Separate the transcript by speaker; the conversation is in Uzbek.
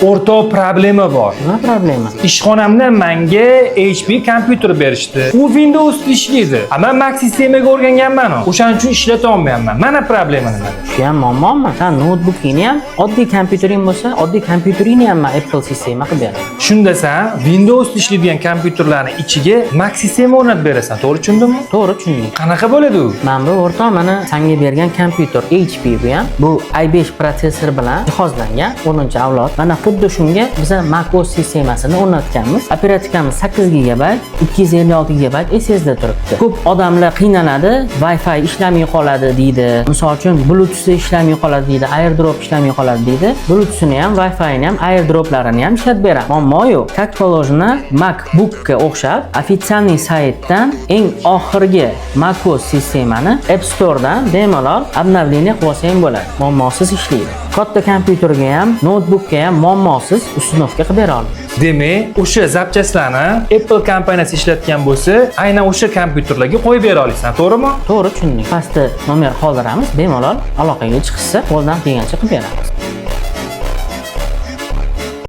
Speaker 1: o'rtoq problema bor.
Speaker 2: Nima problema?
Speaker 1: Ishxonamda menga HP kompyuter berishdi. U Windows ishlaydi. Men Mac sistemaga o'rganganman. O'shaning uchun ishlata olmayapman. Mana problema nima?
Speaker 2: Shu ham muammomi? Sen notebookingni ham oddiy kompyutering bo'lsa, oddiy kompyuteringni ham Apple sistema qilib beraman.
Speaker 1: Shunda sen Windows ishlaydigan kompyuterlarning ichiga Mac sistema o'rnatib berasan. To'g'ri tushundimmi?
Speaker 2: To'g'ri tushunding.
Speaker 1: Qanaqa bo'ladi u?
Speaker 2: Mana bu o'rtoq, mana senga bergan kompyuter HP bu ham. Bu i5 protsessor bilan jihozlangan 10-avlod. Mana xuddi shunga biz macOS sistemasini o'rnatganmiz. Operatikamiz 8 GB, 256 GB SSD turibdi. Ko'p odamlar qiynaladi, Wi-Fi ishlamay qoladi deydi. Misol uchun Bluetooth ishlamay qoladi deydi, AirDrop ishlamay qoladi deydi. Bluetooth'ni ham, Wi-Fi'ni ham, AirDrop'larini ham ishlatib beraman. Muammo yo'q. Как положено MacBook'ga o'xshab ofitsialniy saytdan eng oxirgi macOS sistemani App Store'dan bemalol обновление qilib olsang bo'ladi. Muammosiz ishlaydi. Katta kompyuterga ham, notebookga ham muammosiz ustunovka qilib bera oladi.
Speaker 1: Demak, o'sha zapchastlarni Apple kompaniyasi ishlatgan bo'lsa, aynan o'sha kompyuterlarga qo'yib bera olasan, to'g'rimi?
Speaker 2: To'g'ri tushunding. Pastda nomer qoldiramiz, bemalol aloqaga chiqsa, qo'ldan kelgancha qilib beramiz.